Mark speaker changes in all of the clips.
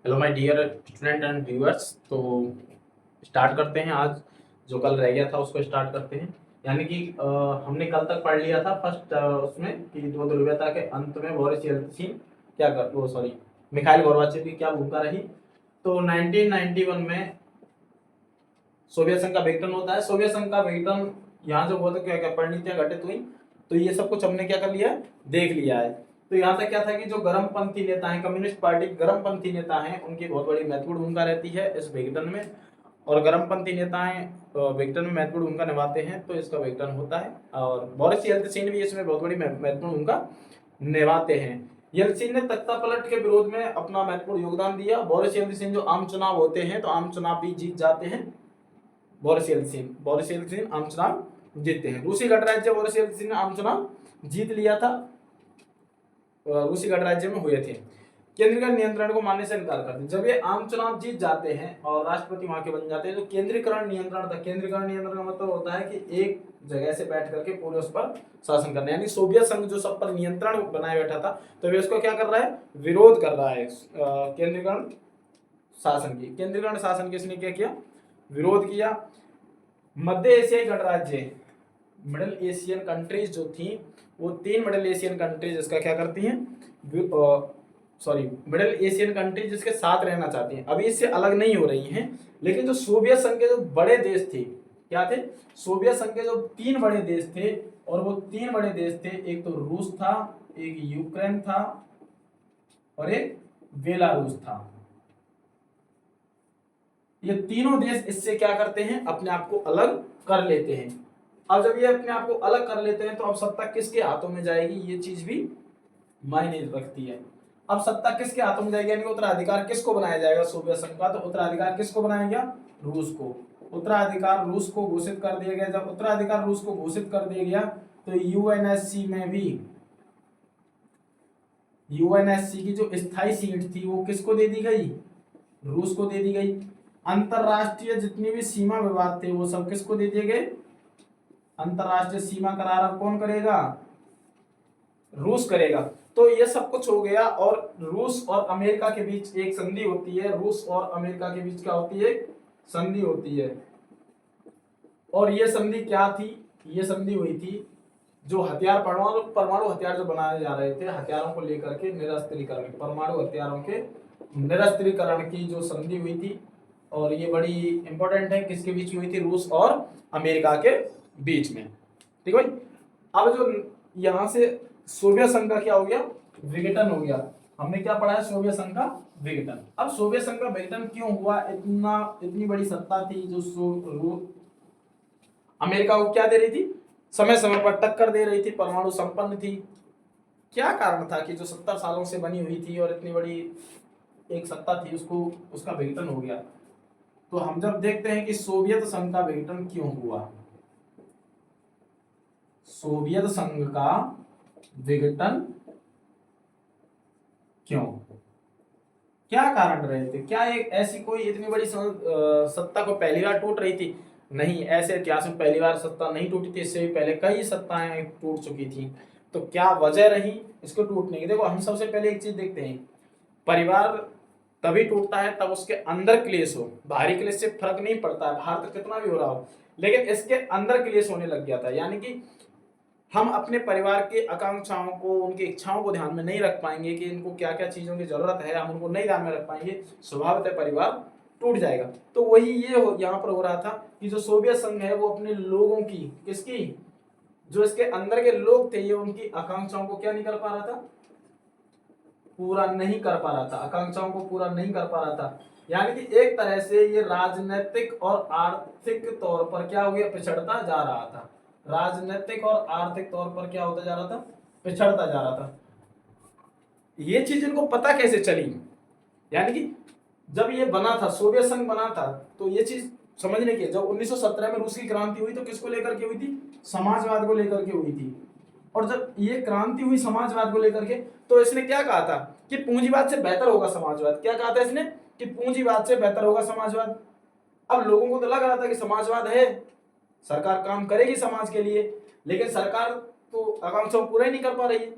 Speaker 1: Hello my dear student and viewers. तो start करते हैं। आज जो कल रह गया था उसको स्टार्ट करते हैं। यानी कि हमने कल तक पढ़ लिया था फर्स्ट उसमें कि दो ध्रुवीयता के अंत में बोरिस येल्त्सिन क्या कर वो सॉरी मिखाइल गोर्बाचेव की क्या भूमिका रही। तो 1991 में सोवियत संघ का विघटन होता है। सोवियत संघ का विघटन यहाँ जो हुआ था क्या क्या परिणतियां घटित हुई, तो ये सब कुछ हमने क्या कर लिया है, देख लिया है। तो यहाँ तक क्या था कि जो गर्मपंथी नेता हैं, कम्युनिस्ट पार्टी गर्मपंथी नेता हैं, उनकी बहुत बड़ी महत्वपूर्ण भूमिका रहती है इस विघटन में। और गर्मपंथी नेताएं विघटन में महत्वपूर्ण भूमिका निभाते हैं, तो इसका विघटन होता है। और बोरिस येल्त्सिन भी इसमें बहुत बड़ी महत्वपूर्ण भूमिका निभाते हैं। येल्त्सिन ने तख्ता पलट के विरोध में अपना महत्वपूर्ण योगदान दिया। बोरिस येल्त्सिन जो आम चुनाव होते हैं तो आम चुनाव भी जीत जाते हैं। बोरिस येल्त्सिन आम चुनाव जीतते हैं। रूसी गणराज्य बोरिस येल्त्सिन ने आम चुनाव जीत लिया था। रूसी गणराज्य में हुए थे। केंद्रीकरण नियंत्रण को मानने से इनकार करते हैं। जब ये आम चुनाव जीत जाते हैं और राष्ट्रपति वहां के बन जाते हैं तो केंद्रीकरण नियंत्रण था। केंद्रीकरण नियंत्रण का मतलब होता है कि एक जगह से बैठ करके पूरे उस पर शासन करना, यानी सोवियत संघ जो सब पर नियंत्रण बनाए बैठा था, तो वे उसको क्या कर रहा है, विरोध कर रहा है केंद्रीकरण शासन की। केंद्रीकरण शासन किसने क्या किया, विरोध किया। मध्य एशियाई गणराज्य, मिडिल एशियन कंट्रीज जो थी, वो तीन मिडिल एशियन कंट्रीज इसका क्या करती हैं, मिडिल एशियन कंट्रीज जिसके साथ रहना चाहती हैं, अभी इससे अलग नहीं हो रही हैं। लेकिन जो सोवियत संघ के जो बड़े देश थे, क्या थे, सोवियत संघ के जो तीन बड़े देश थे, और वो तीन बड़े देश थे, एक तो रूस था, एक यूक्रेन था, और एक बेलारूस था। ये तीनों देश इससे क्या करते हैं, अपने आप को अलग कर लेते हैं। अब जब ये अपने आप को अलग कर लेते हैं तो अब सत्ता किसके हाथों में जाएगी, ये चीज भी मायने रखती है। अब सत्ता किसके हाथों में जाएगी, यानी उत्तराधिकार किसको बनाया जाएगा सोवियत संघ का, तो उत्तराधिकार किसको बनाया गया, रूस को। उत्तराधिकार रूस को घोषित कर दिया गया। जब उत्तराधिकार रूस को घोषित कर दिया गया तो यूएनएससी में भी, यूएनएससी की जो स्थायी सीट थी वो किसको दे दी गई, रूस को दे दी गई। अंतरराष्ट्रीय जितनी भी सीमा विवाद थे वो सब किसको दे दिए गए, अंतरराष्ट्रीय सीमा करार अब कौन करेगा, रूस करेगा। तो ये सब कुछ हो गया। और रूस और अमेरिका के बीच एक संधि होती है। रूस और अमेरिका के बीच क्या होती है, संधि होती है। और ये संधि क्या थी, ये संधि हुई थी जो हथियार, परमाणु हथियार जो बनाए जा रहे थे, हथियारों को लेकर के निरस्त्रीकरण, परमाणु हथियारों के निरस्त्रीकरण की जो संधि हुई थी। और ये बड़ी इंपॉर्टेंट है, किसके बीच हुई थी, रूस और अमेरिका के बीच में। ठीक है भाई। अब जो यहां से सोवियत संघ का क्या हो गया, विघटन हो गया। हमने क्या पढ़ा है, सोवियत संघ का विघटन। अब सोवियत संघ का विघटन क्यों हुआ, इतनी बड़ी सत्ता थी जो अमेरिका को क्या दे रही थी, समय समय पर टक्कर दे रही थी, परमाणु संपन्न थी। क्या कारण था कि जो 70 सालों से बनी हुई थी और इतनी बड़ी एक सत्ता थी, उसको उसका विघटन हो गया। तो हम जब देखते हैं कि सोवियत संघ का विघटन क्यों हुआ, सोवियत संघ का विघटन क्यों, क्या कारण रहे थे, क्या एक ऐसी कोई इतनी बड़ी सत्ता को पहली बार टूट रही थी, नहीं, ऐसे इतिहास में पहली बार सत्ता नहीं टूटी थी, इससे भी पहले कई सत्ताएं टूट चुकी थी। तो क्या वजह रही इसको टूटने की, देखो हम सबसे पहले एक चीज देखते हैं, परिवार तभी टूटता है तब उसके अंदर क्लेश हो। बाहरी क्लेश से फर्क नहीं पड़ता है, बाहर तक कितना भी हो रहा हो, लेकिन इसके अंदर क्लेश होने लग गया था। यानी कि हम अपने परिवार की आकांक्षाओं को, उनकी इच्छाओं को ध्यान में नहीं रख पाएंगे कि इनको क्या क्या चीजों की जरूरत है, हम उनको नहीं ध्यान में रख पाएंगे, स्वभावतः परिवार टूट जाएगा। तो वही ये यहाँ पर हो रहा था कि जो सोवियत संघ है वो अपने लोगों की, किसकी, जो इसके अंदर के लोग थे, ये उनकी आकांक्षाओं को क्या नहीं कर पा रहा था, पूरा नहीं कर पा रहा था, आकांक्षाओं को पूरा नहीं कर पा रहा था। यानी कि एक तरह से ये राजनीतिक और आर्थिक तौर पर क्या हो गया, पिछड़ता जा रहा था। राजनीतिक और आर्थिक तौर पर क्या होता जा रहा था, पिछड़ता जा रहा था। ये चीज इनको पता कैसे चली, यानी कि जब ये बना था, सोवियत संघ बना था, तो ये चीज समझने की, जब 1917 में रूस की क्रांति हुई तो किसको लेकर के हुई थी, समाजवाद को लेकर के हुई थी। और जब ये क्रांति हुई समाजवाद को लेकर के, तो इसने क्या कहा था कि पूंजीवाद से बेहतर होगा समाजवाद। क्या कहा था इसने, कि पूंजीवाद से बेहतर होगा समाजवाद। अब लोगों को तो लग रहा था कि समाजवाद है, सरकार काम करेगी समाज के लिए, लेकिन सरकार तो आकांक्षाओं पूरा ही नहीं कर पा रही है।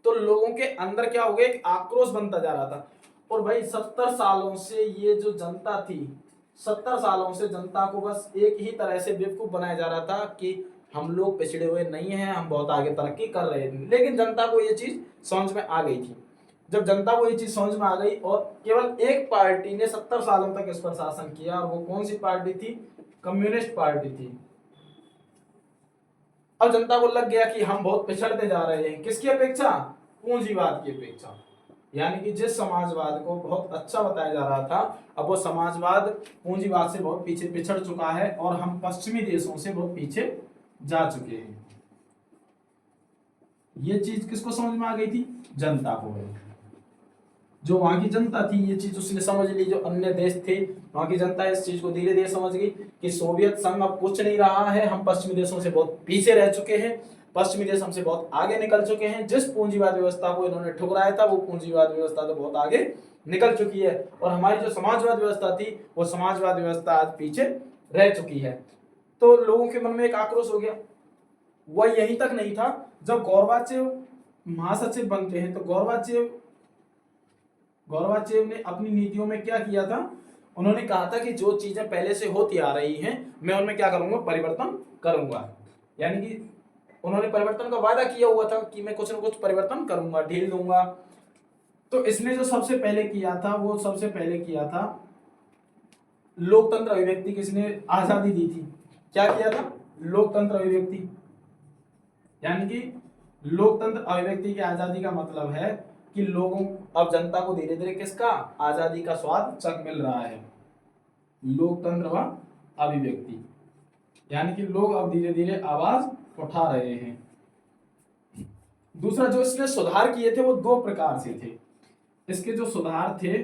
Speaker 1: तो लोगों के अंदर क्या हो गया, एक आक्रोश बनता जा रहा था। और भाई 70 सालों से ये जो जनता थी, 70 सालों से जनता को बस एक ही तरह से बेवकूफ बनाया जा रहा था कि हम लोग पिछड़े हुए नहीं हैं, हम बहुत आगे तरक्की कर रहे थे। लेकिन जनता को ये चीज समझ में आ गई थी। जब जनता को ये चीज समझ में आ गई और केवल एक पार्टी ने 70 सालों तक इस पर शासन किया, और वो कौन सी पार्टी थी? कम्युनिस्ट पार्टी थी। अब जनता को लग गया कि हम बहुत पिछड़ते जा रहे हैं, किसकी अपेक्षा? पूंजीवाद की अपेक्षा। यानी कि जिस समाजवाद को बहुत अच्छा बताया जा रहा था, अब वो समाजवाद पूंजीवाद से बहुत पीछे पिछड़ चुका है और हम पश्चिमी देशों से बहुत पीछे जा चुके हैं। ये चीज किसको समझ में आ गई थी? जनता को। जो वहां की जनता थी ये चीज उसने समझ ली। जो अन्य देश थे वहां की जनता इस चीज को धीरे धीरे समझ गई कि सोवियत संघ अब कुछ नहीं रहा है, हम पश्चिमी देशों से बहुत पीछे रह चुके हैं, पश्चिमी देश हमसे बहुत आगे निकल चुके हैं। जिस पूंजीवाद व्यवस्था को इन्होंने ठुकराया था वो पूंजीवाद व्यवस्था तो बहुत आगे निकल चुकी है, और हमारी जो समाजवाद व्यवस्था थी वो समाजवाद व्यवस्था आज पीछे रह चुकी है। तो लोगों के मन में एक आक्रोश हो गया। वह यहीं तक नहीं था, जब गोर्बाचेव महासचिव बनते हैं तो गोर्बाचेव ने अपनी नीतियों में क्या किया था? उन्होंने कहा था कि जो चीजें पहले से होती आ रही हैं मैं उनमें क्या करूंगा? परिवर्तन करूंगा। यानी कि उन्होंने परिवर्तन का वादा किया हुआ था कि मैं कुछ न कुछ परिवर्तन करूंगा, ढील दूंगा। तो इसने जो सबसे पहले किया था वो सबसे पहले किया था लोकतंत्र अभिव्यक्ति की इसने आजादी दी थी। क्या किया था? लोकतंत्र अभिव्यक्ति। यानी कि लोकतंत्र अभिव्यक्ति की आजादी का मतलब है कि लोगों, अब जनता को धीरे धीरे किसका? आजादी का स्वाद चख मिल रहा है। लोकतंत्र व अभिव्यक्ति यानी कि लोग अब धीरे धीरे आवाज उठा रहे हैं। दूसरा जो इसने सुधार किए थे वो दो प्रकार से थे। इसके जो सुधार थे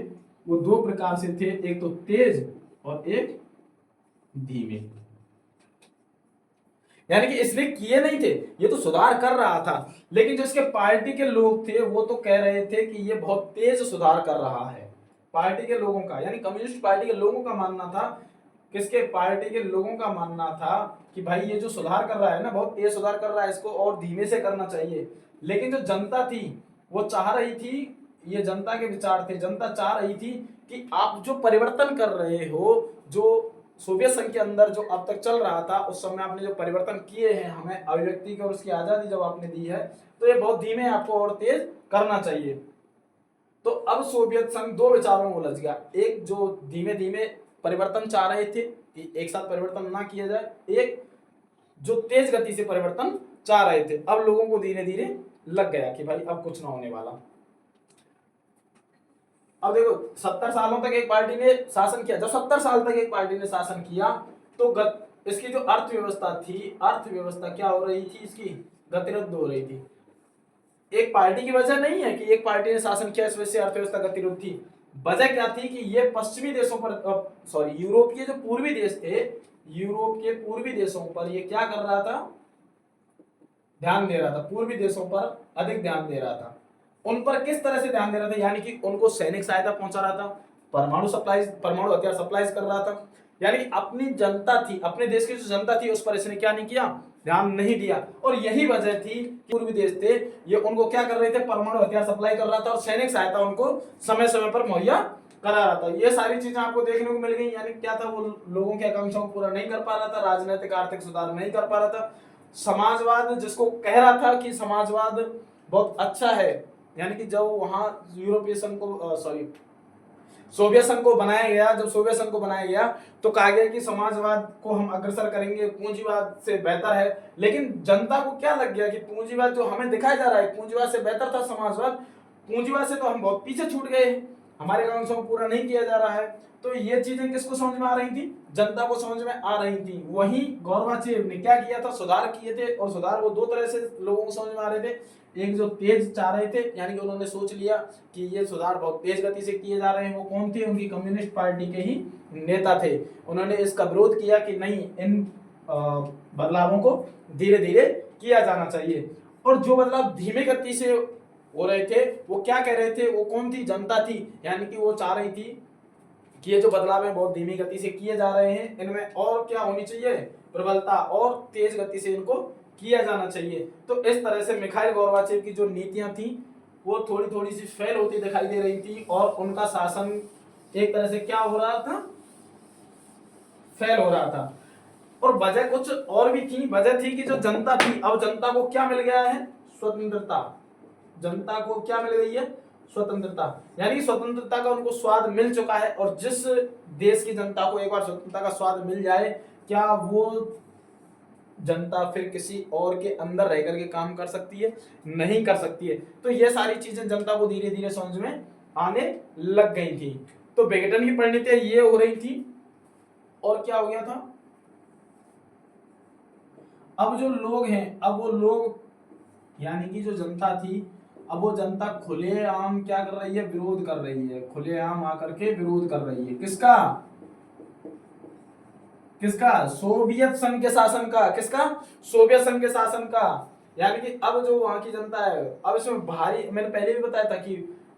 Speaker 1: वो दो प्रकार से थे, एक तो तेज और एक धीमे। यानी कि इसने किए नहीं थे, ये तो सुधार कर रहा था, लेकिन जो इसके पार्टी के लोग थे वो तो कह रहे थे कि ये बहुत तेज सुधार कर रहा है। पार्टी के लोगों का यानी कम्युनिस्ट पार्टी के लोगों का मानना था, किसके? पार्टी के लोगों का मानना था कि भाई ये जो सुधार कर रहा है ना, बहुत तेज सुधार कर रहा है, इसको और धीमे से करना चाहिए। लेकिन जो जनता थी वो चाह रही थी, ये जनता के विचार थे, जनता चाह रही थी कि आप जो परिवर्तन कर रहे हो, जो सोवियत संघ के अंदर जो अब तक चल रहा था उस समय आपने जो परिवर्तन किए हैं, हमें अभिव्यक्ति की और उसकी आजादी जब आपने दी है, तो ये बहुत धीमे आपको और तेज करना चाहिए। तो अब सोवियत संघ दो विचारों में उलझ गया। एक जो धीमे धीमे परिवर्तन चाह रहे थे कि एक साथ परिवर्तन ना किया जाए, एक जो तेज गति से परिवर्तन चाह रहे थे। अब लोगों को धीरे धीरे लग गया कि भाई अब कुछ ना होने वाला। अब देखो 70 सालों तक एक पार्टी ने शासन किया। जब 70 साल तक एक पार्टी ने शासन किया तो इसकी जो अर्थव्यवस्था थी, अर्थव्यवस्था क्या हो रही थी? इसकी गतिरोध हो रही थी। एक पार्टी की वजह नहीं है कि एक पार्टी ने शासन किया इस वजह से अर्थव्यवस्था गतिरोध थी। वजह क्या थी कि ये पश्चिमी देशों पर यूरोपीय जो पूर्वी देश थे, यूरोप के पूर्वी देशों पर ये क्या कर रहा था? ध्यान दे रहा था। पूर्वी देशों पर अधिक ध्यान दे रहा था। उन पर किस तरह से ध्यान दे रहा था? यानी कि उनको सैनिक सहायता पहुंचा रहा था, परमाणु हथियार सप्लाई कर रहा था। यानी कि अपनी जनता थी, अपने देश की जो जनता थी उस पर इसने क्या नहीं किया? ध्यान नहीं दिया। और यही वजह थी कि पूर्वी देश थे ये उनको क्या कर रहे थे? परमाणु हथियार सप्लाई कर रहा था और सैनिक सहायता उनको समय समय पर मुहैया करा रहा था। ये सारी चीजें आपको देखने को मिल गई। यानी क्या था? वो लोगों की आकांक्षाओं को पूरा नहीं कर पा रहा था, राजनीतिक आर्थिक सुधार नहीं कर पा रहा था। समाजवाद जिसको कह रहा था कि समाजवाद बहुत अच्छा है, यानी कि जब वहां यूरोपीय संघ को सोवियत संघ को बनाया गया, जब सोवियत संघ को बनाया गया तो कहा गया कि समाजवाद को हम अग्रसर करेंगे, पूंजीवाद से बेहतर है। लेकिन जनता को क्या लग गया कि पूंजीवाद जो हमें दिखाया जा रहा है पूंजीवाद से बेहतर था समाजवाद, पूंजीवाद से तो हम बहुत पीछे छूट गए, हमारे आकांक्षाओं को पूरा नहीं किया जा रहा है। तो ये चीजें किसको समझ में आ रही थी? जनता को समझ में आ रही थी। वही गोर्बाचेव ने क्या किया था? सुधार किए थे, और सुधार वो दो तरह से लोगों को समझ में आ रहे थे। एक जो तेज चाह रहे थे, यानी कि उन्होंने सोच लिया कि ये सुधार बहुत तेज गति से किए जा रहे हैं। वो कौन थे? उनकी कम्युनिस्ट पार्टी के ही नेता थे। उन्होंने इसका विरोध किया कि नहीं, इन बदलावों को धीरे धीरे किया जाना चाहिए। और जो बदलाव धीमे गति से हो रहे थे वो क्या कह रहे थे? वो कौन थी? जनता थी। यानी कि वो चाह रही थी कि ये जो बदलाव है बहुत धीमी गति से किए जा रहे हैं, इनमें और क्या होनी चाहिए? प्रबलता, और तेज गति से इनको किया जाना चाहिए। तो इस तरह से मिखाइल गोर्बाचेव की जो नीतियां थी वो थोड़ी थोड़ी सी फेल होती दिखाई दे रही थी और उनका शासन एक तरह से क्या हो रहा था, फेल हो रहा था। और वजह कुछ और भी थी, वजह थी कि जो जनता थी, अब जनता को क्या मिल गया है, स्वतंत्रता। जनता को क्या मिल गई है, स्वतंत्रता, यानी स्वतंत्रता का उनको स्वाद मिल चुका है। और जिस देश की जनता को एक बार स्वतंत्रता का स्वाद मिल जाए, क्या वो जनता फिर किसी और के अंदर रह करके काम कर सकती है, नहीं कर सकती है। तो ये सारी चीजें जनता को धीरे धीरे समझ में आने लग गई थी। तो विघटन की परिणतियां ये हो रही थी। और क्या हो गया था, अब जो लोग हैं, अब वो लोग यानी कि जो जनता थी, अब वो जनता खुलेआम क्या कर रही है, विरोध कर रही है, खुलेआम आकर के विरोध कर रही है। किसका, किसका, सोवियत संघ के शासन का। किसका, सोवियत संघ के शासन का। यानी कि अब जो वहां की जनता है, अब इसमें भारी, मैंने पहले भी बताया था कि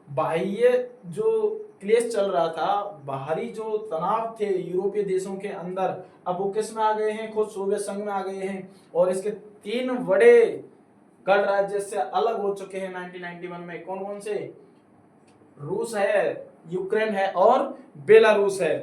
Speaker 1: बाह्य जो क्लेश चल रहा था, बाहरी जो तनाव थे यूरोपीय देशों के अंदर, अब वो किस में आ गए हैं, खुद सोवियत संघ में आ गए हैं। और इसके 3 बड़े गणराज्य से अलग हो चुके हैं 1991 में। कौन कौन से, रूस है, यूक्रेन है और बेलारूस है।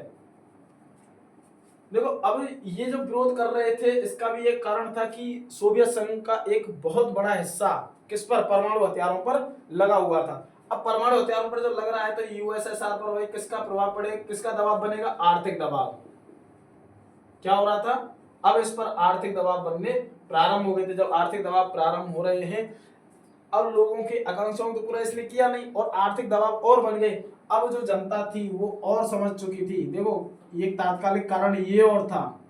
Speaker 1: देखो अब ये जो विरोध कर रहे थे, इसका भी एक कारण था कि सोवियत संघ का एक बहुत बड़ा हिस्सा किस पर, परमाणु हथियारों पर लगा हुआ था। अब परमाणु हथियारों पर जो लग रहा है, तो यूएसएसआर पर वही किसका प्रभाव पड़ेगा, किसका दबाव बनेगा, आर्थिक दबाव। क्या हो रहा था, अब इस पर आर्थिक दबाव बनने प्रारंभ हो गए थे। जब आर्थिक दबाव प्रारंभ हो रहे हैं, अब लोगों की आकांक्षाओं को पूरा इसलिए किया नहीं और आर्थिक दबाव और बन गए। अब जो जनता थी वो और समझ चुकी थी। देखो ये तात्कालिक कारण ये और था,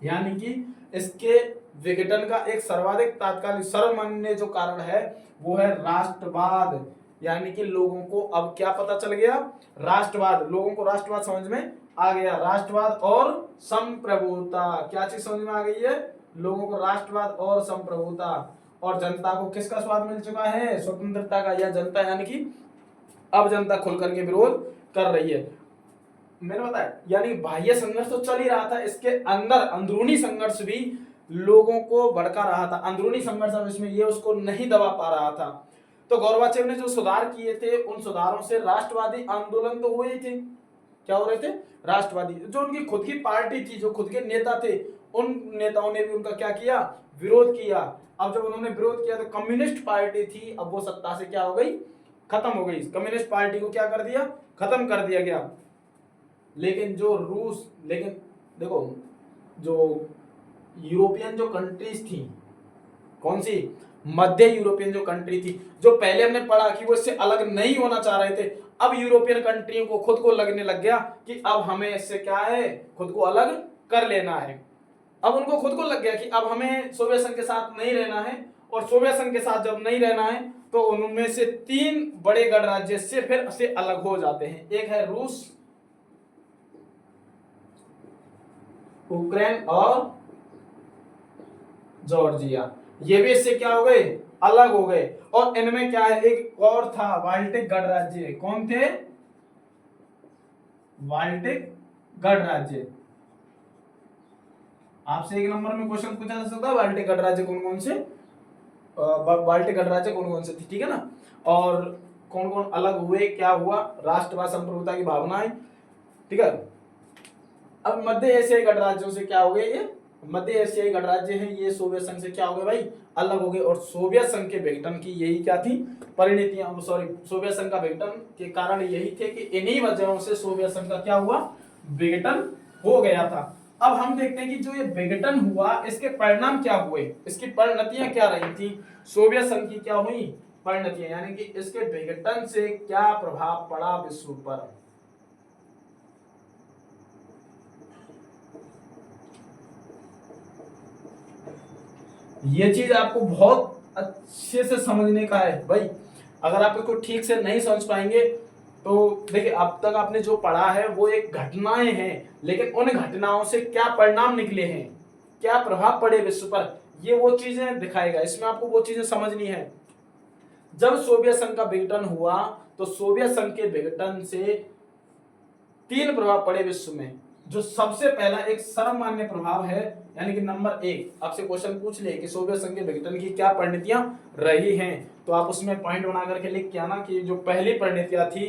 Speaker 1: यानी कि इसके विघटन का एक सर्वाधिक तात्कालिक सर्वमान्य जो कारण है वो है राष्ट्रवाद। यानी कि लोगों को अब क्या पता चल गया, राष्ट्रवाद। लोगों को राष्ट्रवाद समझ में आ गया, राष्ट्रवाद और संप्रभुता। क्या चीज समझ में आ गई है, लोगों को राष्ट्रवाद और संप्रभुता। और जनता को किसका स्वाद मिल चुका है, स्वतंत्रता का। यह जनता यानी कि अब जनता खुल करके विरोध कर रही है। मैंने बताया यानी बाह्य संघर्ष तो चल ही रहा था, इसके अंदर अंदरूनी संघर्ष भी लोगों को भड़का रहा था। अंदरूनी संघर्ष अब इसमें ये उसको नहीं दबा पा रहा था। तो गोर्बाचेव ने जो सुधार किए थे, उन सुधारों से राष्ट्रवादी आंदोलन तो हुए थे। क्या हो रहे थे, राष्ट्रवादी। जो उनकी खुद की पार्टी थी, जो खुद के नेता थे, उन नेताओं ने भी उनका क्या किया, विरोध किया। अब जब उन्होंने विरोध किया तो कम्युनिस्ट पार्टी थी, अब वो सत्ता से क्या हो गई, खत्म हो गई। कम्युनिस्ट पार्टी को क्या कर दिया, खत्म कर दिया गया। लेकिन जो रूस, लेकिन देखो जो यूरोपियन जो कंट्रीज थी, कौन सी, मध्य यूरोपियन जो कंट्री थी, जो पहले हमने पढ़ा कि वो इससे अलग नहीं होना चाह रहे थे, अब यूरोपियन कंट्रियों को खुद को लगने लग गया कि अब हमें इससे क्या है, खुद को अलग कर लेना है। अब उनको खुद को लग गया कि अब हमें सोवियत संघ के साथ नहीं रहना है। और सोवियत संघ के साथ जब नहीं रहना है तो उनमें से 3 बड़े गणराज्य से फिर से अलग हो जाते हैं। एक है रूस, यूक्रेन और जॉर्जिया। ये भी इससे क्या हो गए, अलग हो गए। और इनमें क्या है, एक और था बाल्टिक गणराज्य। कौन थे, बाल्टिक गणराज्य। आपसे 1 नंबर में क्वेश्चन पूछा जा सकता है, बाल्टिक गणराज्य कौन कौन से, बाल्टिक गणराज्य कौन कौन से थे, ठीक है ना। और कौन कौन अलग हुए, क्या हुआ, राष्ट्रवाद संप्रभुता की भावनाएं, ठीक है। अब मध्य एशियाई गणराज्यों से क्या हो गए, ये मध्य एशियाई गणराज्य हैं, ये सोवियत संघ से क्या हो गए भाई, अलग हो गए। और सोवियत संघ के विघटन की यही क्या थी, परिणतियां, सॉरी, सोवियत संघ का विघटन के कारण यही थे कि इन्हीं वजहों से सोवियत संघ का क्या हुआ, विघटन हो गया था। अब हम देखते हैं कि जो ये विघटन हुआ, इसके परिणाम क्या हुए, इसकी परिणतियां क्या रही थी, सोवियत संघ की क्या हुई परिणतियां, यानी कि इसके विघटन से क्या प्रभाव पड़ा विश्व पर। ये चीज आपको बहुत अच्छे से समझने का है भाई। अगर आप इसको ठीक से नहीं समझ पाएंगे तो देखिए, अब तक आपने जो पढ़ा है वो एक घटनाएं हैं, लेकिन उन घटनाओं से क्या परिणाम निकले हैं, क्या प्रभाव पड़े विश्व पर, ये वो चीजें दिखाएगा। इसमें आपको वो चीजें समझनी है। जब सोवियत संघ का विघटन हुआ तो सोवियत संघ के विघटन से 3 प्रभाव पड़े विश्व में। जो सबसे पहला एक सर्वमान्य प्रभाव है यानी कि नंबर 1 आपसे क्वेश्चन पूछ ले कि सोवियत संघ के विघटन की क्या परिणतियां रही हैं, तो आप उसमें पॉइंट बना करके लिख के आना कि जो पहली परिणतियां थी,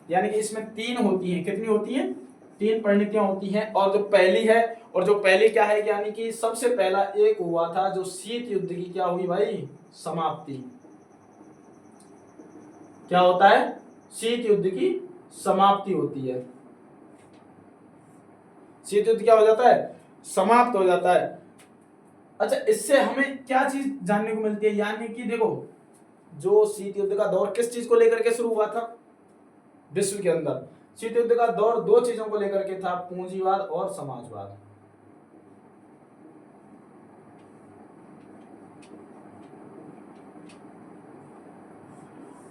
Speaker 1: यानी कि इसमें 3 होती हैं, कितनी होती हैं, 3 परिणतियां होती हैं, और जो पहली है, और जो पहली क्या है, यानी कि सबसे पहला एक हुआ था जो शीत युद्ध की क्या हुई भाई, समाप्ति। क्या होता है, शीत युद्ध की समाप्ति होती है। शीत युद्ध क्या हो जाता है, समाप्त हो जाता है। अच्छा, इससे हमें क्या चीज जानने को मिलती है, यानी कि देखो जो शीत युद्ध का दौर किस चीज को लेकर के शुरू हुआ था विश्व के अंदर, शीत युद्ध का दौर 2 चीजों को लेकर के था, पूंजीवाद और समाजवाद।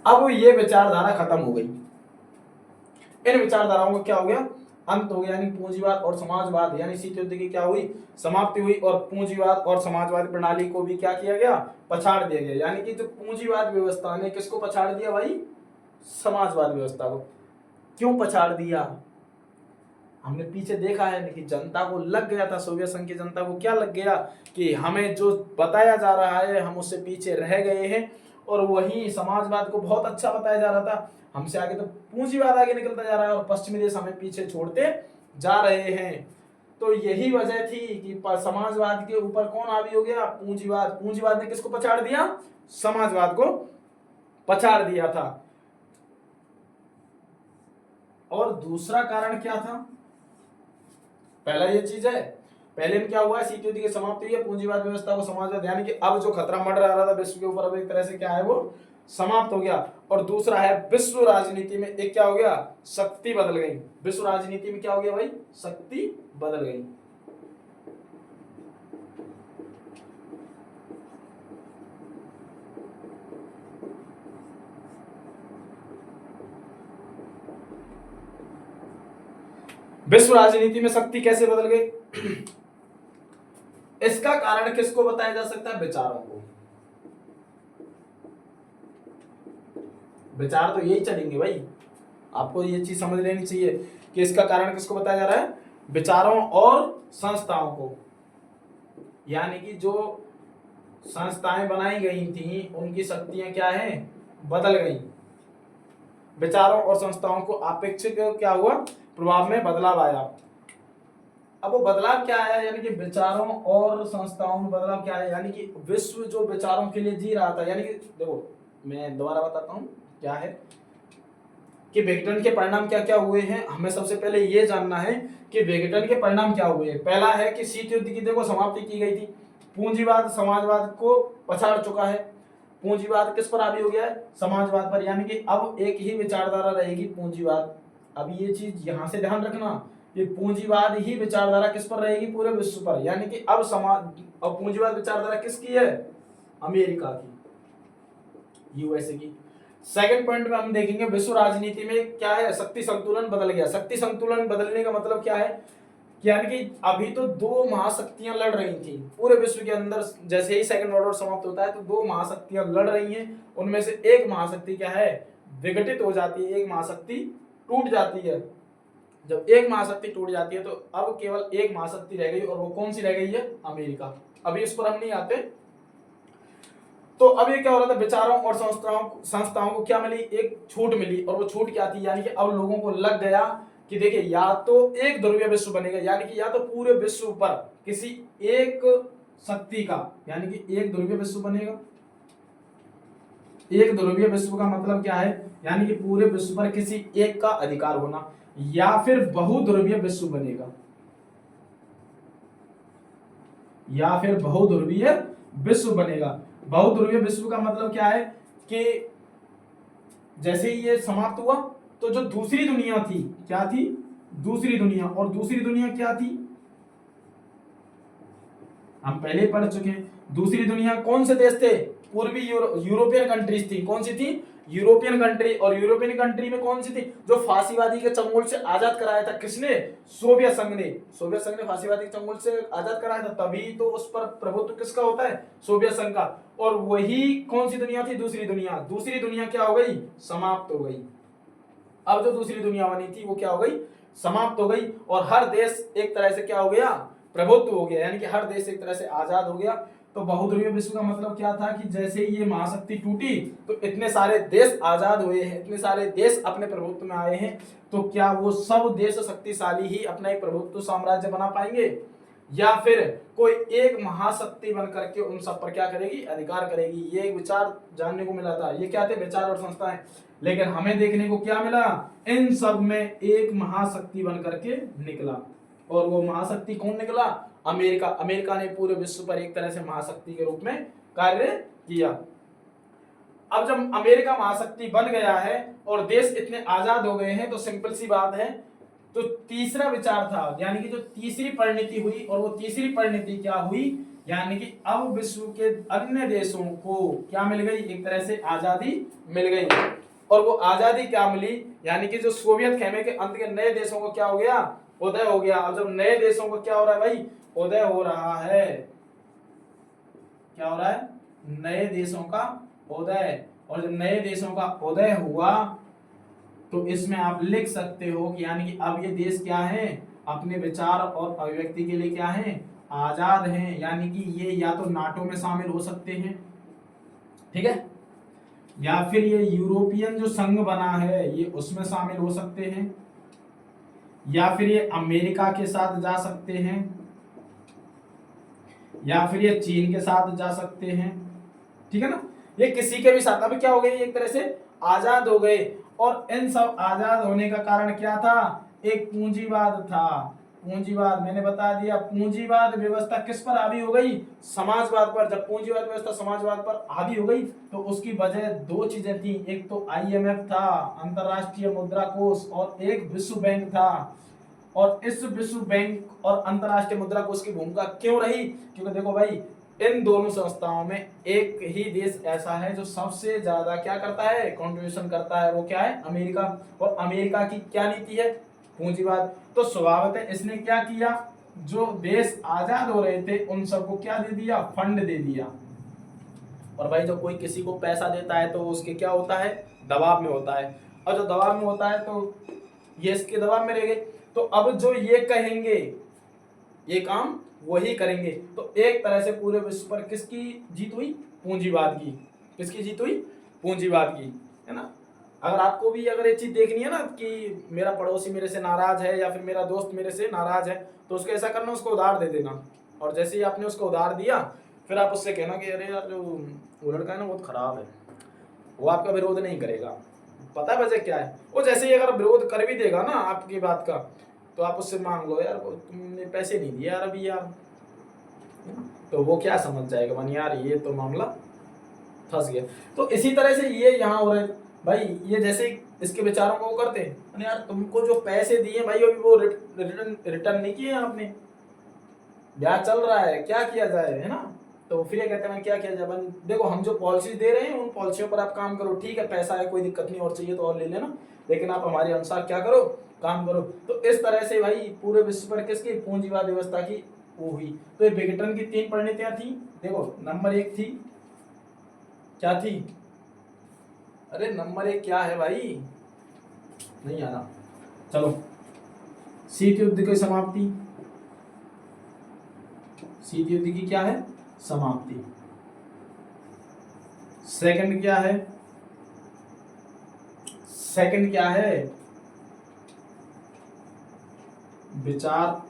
Speaker 1: अब ये विचारधारा खत्म हो गई, इन विचारधाराओं का क्या हो गया, अंत हो गया, यानी पूंजीवाद और समाजवाद, यानी शीत युद्ध की क्या हुई, समाप्ति हुई, और पूंजीवाद और समाजवाद प्रणाली को भी क्या किया गया, पछाड़ दिया गया। यानी कि जो पूंजीवाद व्यवस्था ने किसको पछाड़ दिया भाई, समाजवाद व्यवस्था को। क्यों पछाड़ दिया, हमने पीछे देखा है कि जनता को लग गया था, सोवियत संघ की जनता को क्या लग गया कि हमें जो बताया जा रहा है हम उससे पीछे रह गए हैं, और वही समाजवाद को बहुत अच्छा बताया जा रहा था, हमसे आगे तो पूंजीवाद आगे निकलता जा रहा है, और पश्चिमी देश हमें पीछे छोड़ते जा रहे हैं। तो यही वजह थी कि समाजवाद के ऊपर कौन हावी हो गया, पूंजीवाद। पूंजीवाद ने किसको पछाड़ दिया, समाजवाद को पछाड़ दिया था। और दूसरा कारण क्या था, पहला ये चीज है, पहले में क्या हुआ, शीत युद्ध की समाप्ति हुई है, पूंजीवाद व्यवस्था को समाजवाद, यानी कि अब जो खतरा मंडरा रहा था विश्व के ऊपर, अब एक तरह से क्या है वो समाप्त हो गया। और दूसरा है विश्व राजनीति में एक क्या हो गया, शक्ति बदल गई। विश्व राजनीति में क्या हो गया भाई, शक्ति बदल गई। विश्व राजनीति में शक्ति कैसे बदल गई, इसका कारण किसको बताया जा सकता है, विचारों को। विचार तो यही चलेंगे भाई, आपको ये चीज समझ लेनी चाहिए कि इसका कारण किसको बताया जा रहा है, विचारों और संस्थाओं को। यानी कि जो संस्थाएं बनाई गई थी उनकी शक्तियां क्या है, बदल गई। विचारों और संस्थाओं को अपेक्षित क्या हुआ, प्रभाव में बदलाव आया। अब वो बदलाव क्या आया, यानी कि विचारों और संस्थाओं में बदलाव क्या है, यानी कि विश्व जो विचारों के लिए जी रहा था, यानी कि देखो मैं दोबारा बताता हूं क्या है कि विघटन के परिणाम क्या क्या हुए हैं। हमें सबसे पहले ये जानना है कि विघटन के परिणाम क्या हुए हैं। पहला है कि शीत युद्ध की देखो समाप्ति की गई थी, पूंजीवाद समाजवाद को पछाड़ चुका है, पूंजीवाद किस पर हावी हो गया है, समाजवाद पर, यानी कि अब एक ही विचारधारा रहेगी, पूंजीवाद। अब ये चीज यहां से ध्यान रखना, ये पूंजीवाद ही विचारधारा किस पर रहेगी, पूरे विश्व पर। यानी कि अब अब पूंजीवाद विचारधारा किसकी है, अमेरिका की, यूएसए की। सेकंड पॉइंट में हम देखेंगे विश्व राजनीति में क्या है, शक्ति संतुलन बदल गया। शक्ति संतुलन बदलने का मतलब क्या है, यानी कि अभी तो 2 महाशक्तियां लड़ रही थी पूरे विश्व के अंदर। जैसे ही सेकंड वर्ल्ड वॉर समाप्त होता है तो 2 महाशक्तियां लड़ रही हैं, उनमें से एक महाशक्ति क्या है, विघटित हो जाती है, एक महाशक्ति टूट जाती है। जब एक महाशक्ति टूट जाती है तो अब केवल एक महाशक्ति रह गई, और वो कौन सी रह गई है, अमेरिका। अभी इस पर हम नहीं आते। तो अब ये क्या हो रहा था, विचारों और संस्थाओं को क्या मिली, एक छूट मिली, और वो छूट क्या थी, यानी कि अब लोगों को लग गया कि देखिए या तो एक ध्रुवीय विश्व बनेगा, यानी कि या तो पूरे विश्व पर किसी एक शक्ति का, यानी कि एक ध्रुवीय विश्व बनेगा। एक ध्रुवीय विश्व का मतलब क्या है, यानी कि पूरे विश्व पर किसी एक का अधिकार होना, या फिर बहुध्रुवीय विश्व बनेगा, या फिर बहुध्रुवीय विश्व बनेगा। बहुध्रुवीय विश्व का मतलब क्या है कि जैसे ही ये समाप्त हुआ तो जो दूसरी दुनिया थी, क्या थी, दूसरी दुनिया, और दूसरी दुनिया क्या थी, हम पहले पढ़ चुके हैं। दूसरी दुनिया कौन से देश थे, पूर्वी यूरोपियन कंट्रीज थी। कौन सी थी, यूरोपियन कंट्री। और यूरोपियन कंट्री में कौन सी थी, जो फांसीवादी के चंगुल से आजाद कराया था, किसने, सोवियत संघ ने। सोवियत संघ ने फांसीवादी के चंगुल से आजाद कराया था, तभी तो उस पर प्रभुत्व किसका होता है, सोवियत संघ का। और वही कौन सी दुनिया थी, दूसरी दुनिया। दूसरी दुनिया क्या हो गई, समाप्त हो गई। अब जो दूसरी दुनिया बनी थी वो क्या हो गई, समाप्त हो गई। और हर देश एक तरह से क्या हो गया, प्रभुत्व हो गया, यानी कि हर देश एक तरह से आजाद हो गया। तो बहुध्रुवीय विश्व का मतलब क्या था कि जैसे ही ये महाशक्ति टूटी तो इतने सारे देश आजाद हुए हैं, इतने सारे देश अपने प्रभुत्व में आए हैं, तो क्या वो सब देश शक्तिशाली ही अपना एक प्रभुत्व साम्राज्य बना पाएंगे, या फिर कोई एक महाशक्ति बन करके उन सब पर क्या करेगी, अधिकार करेगी। ये एक विचार जानने को मिला था। ये क्या थे, विचार और संस्थाएं। लेकिन हमें देखने को क्या मिला, इन सब में एक महाशक्ति बन करके निकला, और वो महाशक्ति कौन निकला, अमेरिका। अमेरिका ने पूरे विश्व पर एक तरह से महाशक्ति के रूप में कार्य किया। अब जब अमेरिका महाशक्ति बन गया है और देश इतने आजाद हो गए हैं, तो सिंपल सी बात है, तो तीसरा विचार था, यानी कि जो तीसरी परिणति हुई, और वो तीसरी परिणति क्या हुई, यानी कि अब विश्व के अन्य देशों को क्या मिल गई, एक तरह से आजादी मिल गई। और वो आजादी क्या मिली, यानी कि जो सोवियत खेमे के अंत के नए देशों को क्या हो गया, उदय हो गया। अब जब नए देशों को क्या हो रहा है भाई, उदय हो रहा है। क्या हो रहा है, नए देशों का उदय। और जब नए देशों का उदय हुआ तो इसमें आप लिख सकते हो कि यानी कि अब ये देश क्या है, अपने विचार और अभिव्यक्ति के लिए क्या है, आजाद हैं। यानी कि ये या तो नाटो में शामिल हो सकते हैं, ठीक है, या फिर ये यूरोपियन जो संघ बना है ये उसमें शामिल हो सकते हैं, या फिर ये अमेरिका के साथ जा सकते हैं, या फिर ये चीन के साथ जा सकते हैं, ठीक है ना। ये किसी के भी साथ, अभी क्या हो गए, एक तरह से आजाद हो गए। और इन सब आजाद होने का कारण क्या था, एक पूंजीवाद था। पूंजीवाद मैंने बता दिया, पूंजीवाद व्यवस्था किस पर हावी हो गई, समाजवाद पर। जब पूंजीवाद व्यवस्था समाजवाद पर हावी हो गई तो उसकी वजह दो चीजें थी, एक तो आईएमएफ था, अंतरराष्ट्रीय मुद्रा कोष, और एक विश्व बैंक था। और इस विश्व बैंक और अंतरराष्ट्रीय मुद्रा कोष की भूमिका क्यों रही, क्योंकि देखो भाई, इन दोनों संस्थाओं में एक ही देश ऐसा है जो सबसे ज्यादा क्या करता है, कंट्रीब्यूशन करता है, वो क्या है, अमेरिका। और अमेरिका की क्या नीति है, पूंजीवाद। तो स्वभावतः इसने क्या किया, जो देश आजाद हो रहे थे उन सबको क्या दे दिया, फंड दे दिया। और भाई जो कोई किसी को पैसा देता है तो उसके क्या होता है, दबाव में होता है, और जो दबाव में होता है तो ये इसके दबाव में रह गए। तो अब जो ये कहेंगे ये काम वही करेंगे। तो एक तरह से पूरे विश्व पर किसकी जीत हुई, पूंजीवाद की। किसकी जीत हुई, पूंजीवाद की, है ना। अगर आपको भी अगर एक चीज देखनी है ना कि मेरा पड़ोसी मेरे से नाराज है या फिर मेरा दोस्त मेरे से नाराज है, तो उसको ऐसा करना, उसको उधार दे देना। और जैसे ही आपने उसको उधार दिया, फिर आप उससे कहना कि अरे यार जो वो लड़का है ना बहुत खराब है, वो आपका विरोध नहीं करेगा। पता है वजह क्या है, वो जैसे ही अगर विरोध कर भी देगा ना आपकी बात का, तो आप उससे मांग लो, यार तुमने पैसे नहीं दिए यार अभी यार, तो वो क्या समझ जाएगा, मन यार ये तो मामला फंस गया। तो इसी तरह से ये यहाँ हो रहा है भाई, ये जैसे इसके विचारों को करते हैं, यार तुमको जो पैसे दिए भाई अभी वो रिटर्न नहीं किए आपने, ब्याज चल रहा है, क्या किया जाए, है ना। तो फिर ये कहते हैं क्या किया जाए, देखो हम जो पॉलिसी दे रहे हैं उन पॉलिसियों पर आप काम करो, ठीक है पैसा है कोई दिक्कत नहीं, और चाहिए तो और ले लेना, लेकिन आप हमारे अनुसार क्या करो, काम करो। तो इस तरह से भाई पूरे विश्व पर किसकी, पूंजीवाद व्यवस्था की वो हुई। तो ये विघटन की 3 परिणतियां थी। देखो नंबर 1 थी, क्या थी, अरे नंबर 1 क्या है भाई, नहीं आना, चलो, शीत युद्ध की समाप्ति। शीत युद्ध की क्या है, समाप्ति। सेकंड क्या है, सेकंड क्या है, विचार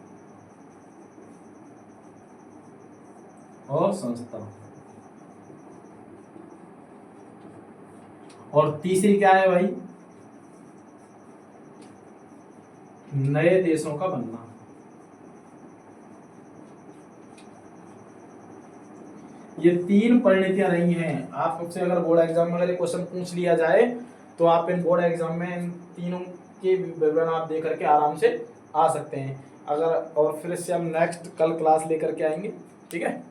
Speaker 1: और संस्था। और तीसरी क्या है भाई, नए देशों का बनना। ये 3 परिणतियां रही हैं। आपसे अगर बोर्ड एग्जाम में अगर ये क्वेश्चन पूछ लिया जाए तो आप इन बोर्ड एग्जाम में इन तीनों के विवरण आप दे करके आराम से आ सकते हैं। अगर और फिर इससे हम नेक्स्ट कल क्लास लेकर के आएंगे, ठीक है।